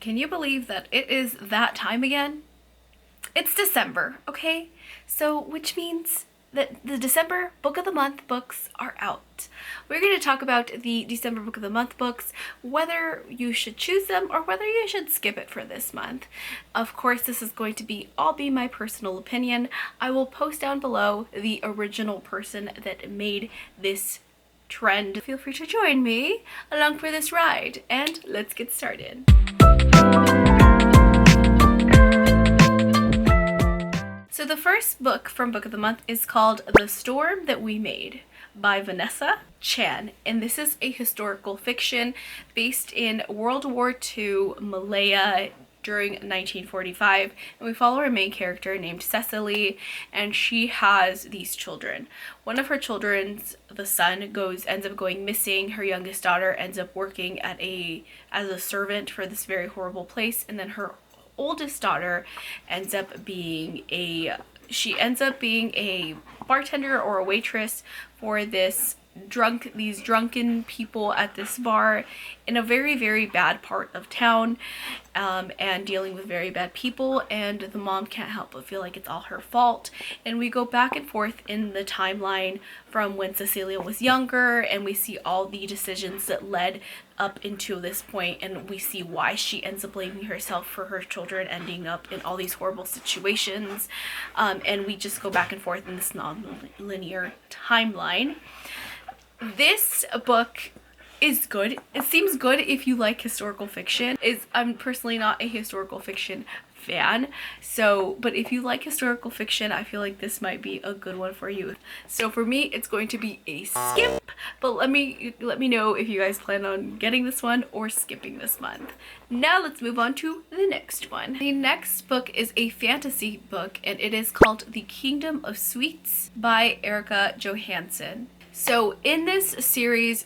Can you believe that it is that time again? It's December, okay? So, which means that the December Book of the Month books are out. We're going to talk about the December Book of the Month books, whether you should choose them or whether you should skip it for this month. Of course, this is going to be my personal opinion. I will post down below the original person that made this trend. Feel free to join me along for this ride, and let's get started. So the first book from Book of the Month is called The Storm That We Made by Vanessa, Chang, and this is a historical fiction based in World War II Malaya during 1945, and we follow our main character named Cecily, and she has these children. One of her children's, the son, ends up going missing. Her youngest daughter ends up working as a servant for this very horrible place, and then her oldest daughter ends up being a bartender or a waitress for these drunken people at this bar in a very, very bad part of town, and dealing with very bad people, and the mom can't help but feel like it's all her fault. And we go back and forth in the timeline from when Cecilia was younger, and we see all the decisions that led up into this point, and we see why she ends up blaming herself for her children ending up in all these horrible situations, and we just go back and forth in this non-linear timeline. This book is good. It seems good if you like historical fiction. I'm personally not a historical fiction fan, but if you like historical fiction, I feel like this might be a good one for you. So for me, it's going to be a skip, but let me know if you guys plan on getting this one or skipping this month. Now let's move on to the next one. The next book is a fantasy book, and it is called The Kingdom of Sweets by Erika Johansen. So in this series,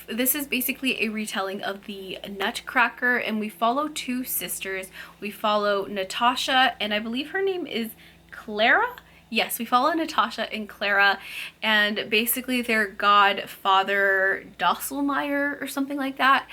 this is basically a retelling of the Nutcracker, and we follow two sisters. We follow Natasha, and I believe her name is Clara? Yes, we follow Natasha and Clara, and basically their godfather, Drosselmeyer or something like that,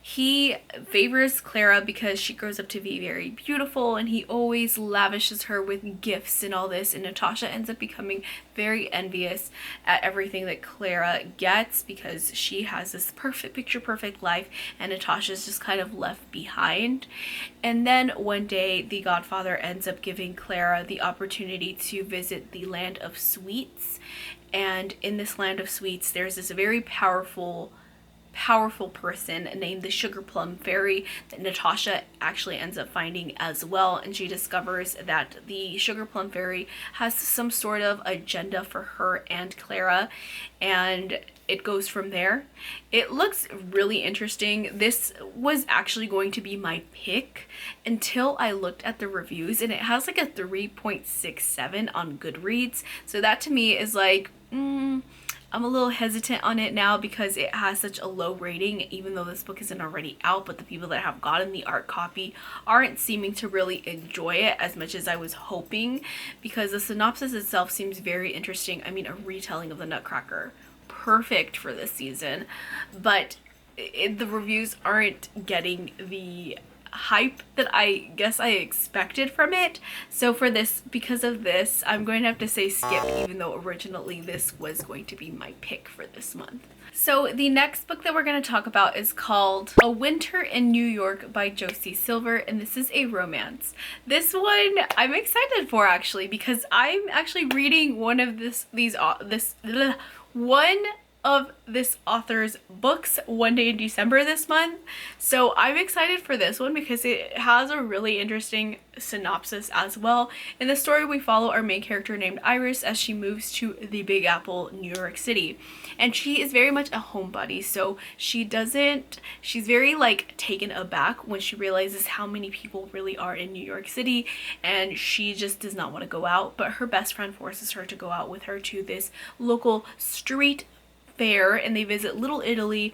he favors Clara because she grows up to be very beautiful, and he always lavishes her with gifts and all this, and Natasha ends up becoming very envious at everything that Clara gets because she has this picture perfect life, and Natasha's just kind of left behind. And then one day the godfather ends up giving Clara the opportunity to visit the land of sweets, and in this land of sweets there's this very powerful person named the Sugar Plum Fairy that Natasha actually ends up finding as well, and she discovers that the Sugar Plum Fairy has some sort of agenda for her and Clara, and it goes from there. It looks really interesting. This was actually going to be my pick until I looked at the reviews, and it has like a 3.67 on Goodreads, so that to me is like, I'm a little hesitant on it now because it has such a low rating, even though this book isn't already out, but the people that have gotten the art copy aren't seeming to really enjoy it as much as I was hoping, because the synopsis itself seems very interesting. I mean, a retelling of the Nutcracker. Perfect for this season, but the reviews aren't getting the hype that I guess I expected from it. So because of this, I'm going to have to say skip, even though originally this was going to be my pick for this month. So the next book that we're going to talk about is called A Winter in New York by Josie Silver, and this is a romance. This one I'm excited for actually, because I'm actually reading one of this author's books one day in December this month. So I'm excited for this one because it has a really interesting synopsis as well. In the story, we follow our main character named Iris as she moves to the Big Apple, New York City. And she is very much a homebody, so she's very like taken aback when she realizes how many people really are in New York City, and she just does not want to go out, but her best friend forces her to go out with her to this local street fair, and they visit Little Italy,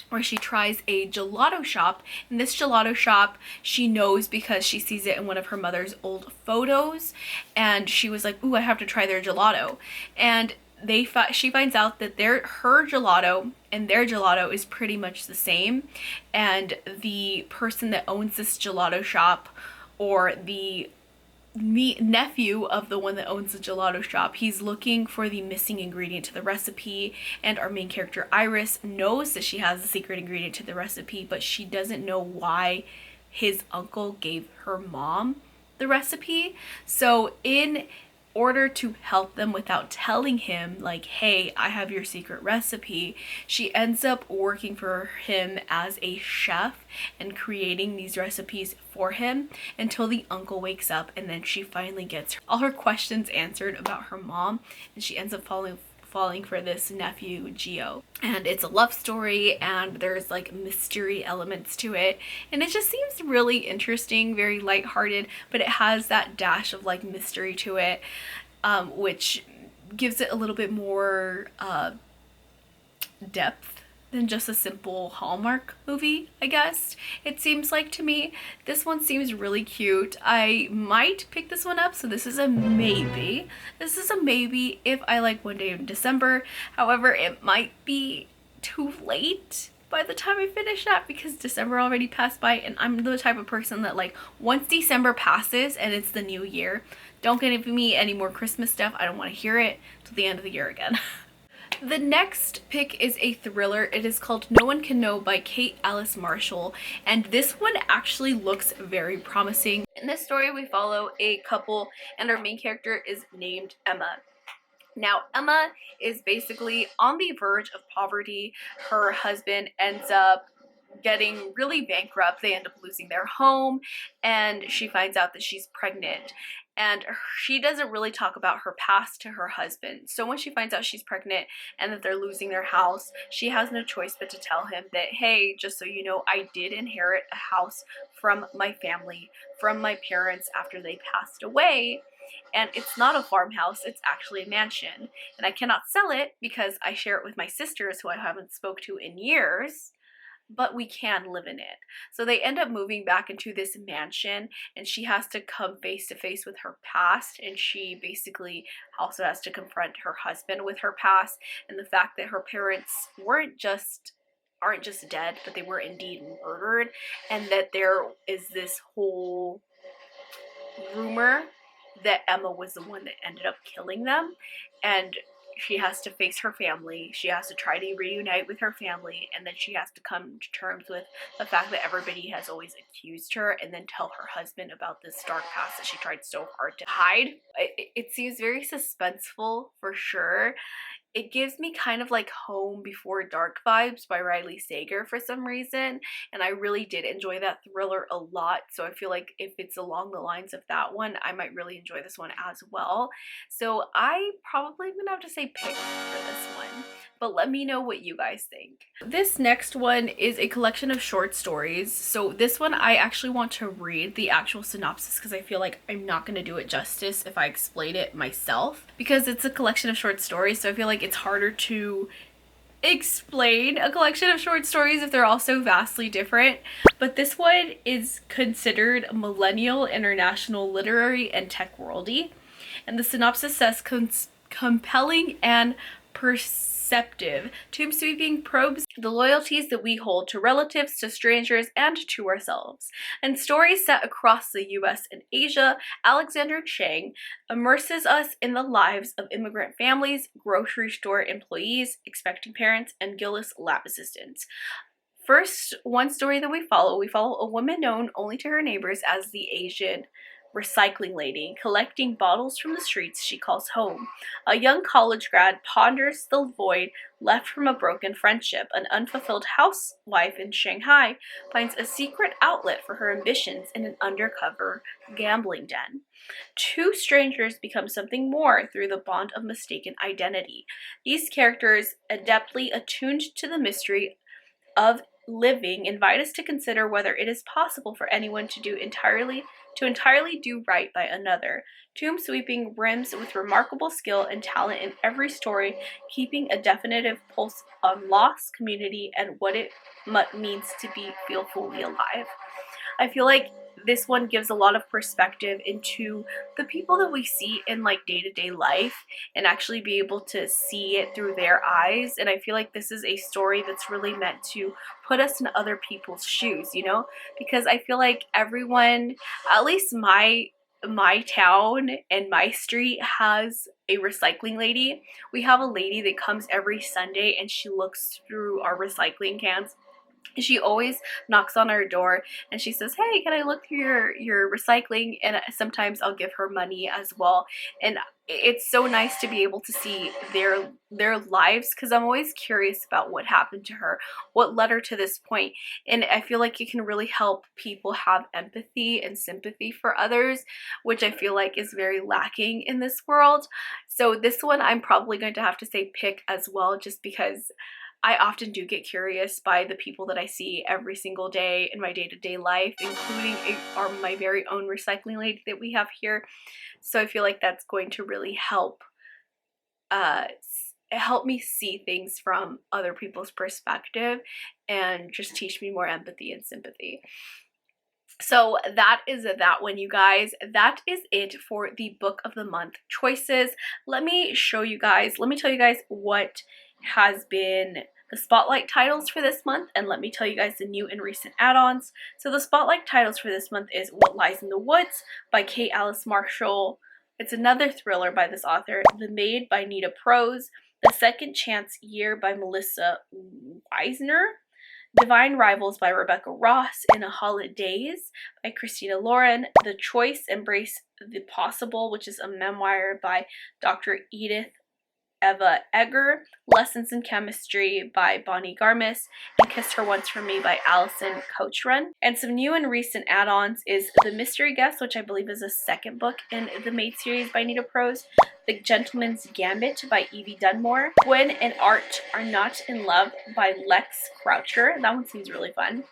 where she tries a gelato shop. And this gelato shop she knows because she sees it in one of her mother's old photos, and she was like, ooh, I have to try their gelato. And she finds out that her gelato and their gelato is pretty much the same, and the person that owns this gelato shop, or the nephew of the one that owns the gelato shop, he's looking for the missing ingredient to the recipe, and our main character Iris knows that she has the secret ingredient to the recipe, but she doesn't know why his uncle gave her mom the recipe. So in order to help them without telling him, like, hey, I have your secret recipe, she ends up working for him as a chef and creating these recipes for him until the uncle wakes up, and then she finally gets all her questions answered about her mom, and she ends up falling for this nephew Gio. And it's a love story, and there's like mystery elements to it, and it just seems really interesting, very lighthearted, but it has that dash of like mystery to it, which gives it a little bit more depth than just a simple Hallmark movie, I guess. It seems like to me. This one seems really cute. I might pick this one up, so this is a maybe. This is a maybe if I like One Day in December. However, it might be too late by the time I finish that, because December already passed by, and I'm the type of person that, like, once December passes and it's the new year, don't give me any more Christmas stuff. I don't want to hear it till the end of the year again. The next pick is a thriller. It is called No One Can Know by Kate Alice Marshall, and this one actually looks very promising. In this story, we follow a couple, and our main character is named Emma. Now, Emma is basically on the verge of poverty. Her husband ends up getting really bankrupt. They end up losing their home, and she finds out that she's pregnant. And she doesn't really talk about her past to her husband. So when she finds out she's pregnant and that they're losing their house, she has no choice but to tell him that, hey, just so you know, I did inherit a house from my family, from my parents after they passed away. And it's not a farmhouse, it's actually a mansion. And I cannot sell it because I share it with my sisters, who I haven't spoke to in years, but we can live in it. So they end up moving back into this mansion, and she has to come face to face with her past, and she basically also has to confront her husband with her past, and the fact that her parents aren't just dead, but they were indeed murdered, and that there is this whole rumor that Emma was the one that ended up killing them. And she has to face her family, she has to try to reunite with her family, and then she has to come to terms with the fact that everybody has always accused her, and then tell her husband about this dark past that she tried so hard to hide. It seems very suspenseful for sure. It gives me kind of like Home Before Dark vibes by Riley Sager for some reason, and I really did enjoy that thriller a lot, so I feel like if it's along the lines of that one, I might really enjoy this one as well. So I probably am gonna have to say pick for this one, but let me know what you guys think. This next one is a collection of short stories. So this one I actually want to read the actual synopsis, because I feel like I'm not going to do it justice if I explain it myself, because it's a collection of short stories, so I feel like it's harder to explain a collection of short stories if they're all so vastly different. But this one is considered millennial, international, literary, and tech worldy, and the synopsis says compelling and perceptive. Tomb sweeping probes the loyalties that we hold to relatives, to strangers, and to ourselves. And stories set across the US and Asia, Alexandra Chang immerses us in the lives of immigrant families, grocery store employees, expecting parents, and Gillis lab assistants. First, one story that we follow a woman known only to her neighbors as the Asian recycling lady, collecting bottles from the streets she calls home. A young college grad ponders the void left from a broken friendship. An unfulfilled housewife in Shanghai finds a secret outlet for her ambitions in an undercover gambling den. Two strangers become something more through the bond of mistaken identity. These characters, adeptly attuned to the mystery of living, invite us to consider whether it is possible for anyone to entirely do right by another. Tomb sweeping brims with remarkable skill and talent in every story, keeping a definitive pulse on loss, community, and what it means to feel fully alive. I feel like this one gives a lot of perspective into the people that we see in like day-to-day life and actually be able to see it through their eyes. And I feel like this is a story that's really meant to put us in other people's shoes, you know, because I feel like everyone, at least my town and my street, has a recycling lady. We have a lady that comes every Sunday and she looks through our recycling cans. She always knocks on our door and she says, hey, can I look through your recycling? And sometimes I'll give her money as well. And it's so nice to be able to see their lives, because I'm always curious about what happened to her, what led her to this point. And I feel like it can really help people have empathy and sympathy for others, which I feel like is very lacking in this world. So this one I'm probably going to have to say pick as well, just because I often do get curious by the people that I see every single day in my day-to-day life, including my very own recycling lady that we have here. So I feel like that's going to really help me see things from other people's perspective and just teach me more empathy and sympathy. So that is that one, you guys. That is it for the book of the month choices. Let me tell you guys what has been the spotlight titles for this month, and let me tell you guys the new and recent add-ons. So the spotlight titles for this month is What Lies in the Woods by Kate Alice Marshall. It's another thriller by this author. The Maid by Nita Prose. The Second Chance Year by Melissa Weisner. Divine Rivals by Rebecca Ross. In a Holidays by Christina Lauren. The Choice, Embrace the Possible, which is a memoir by Dr. Edith Eva Egger. Lessons in Chemistry by Bonnie Garmis. And Kissed Her Once for Me by Allison Coachran. And some new and recent add-ons is The Mystery Guest, which I believe is a second book in the Maid series by Nita Prose. The Gentleman's Gambit by Evie Dunmore. Gwen and Art Are Not in Love by Lex Croucher. That one seems really fun.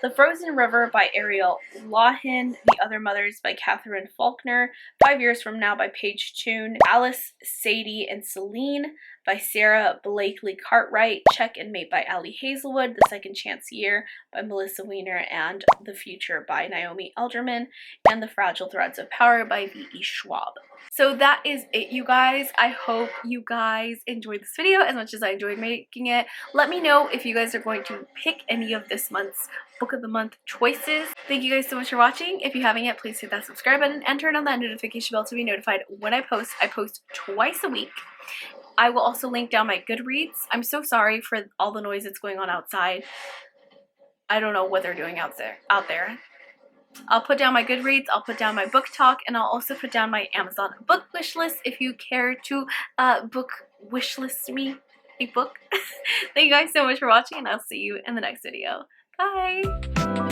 The Frozen River by Ariel Lawhen. The Other Mothers by Catherine Faulkner. 5 Years From Now by Paige Toon. Alice, Sadie, and Celine by Sarah Blakely Cartwright. Check and Mate by Allie Hazelwood. The Second Chance Year by Melissa Weiner. And The Future by Naomi Alderman. And The Fragile Threads of Power by V.E. Schwab. So that is it, you guys. I hope you guys enjoyed this video as much as I enjoyed making it. Let me know if you guys are going to pick any of this month's book of the month choices. Thank you guys so much for watching. If you haven't yet, please hit that subscribe button and turn on that notification bell to be notified when I post. I post twice a week. I will also link down my Goodreads. I'm so sorry for all the noise that's going on outside. I don't know what they're doing out there. I'll put down my Goodreads, I'll put down my Booktok, and I'll also put down my Amazon book wish list if you care to book wish list me a book. Thank you guys so much for watching, and I'll see you in the next video. Bye!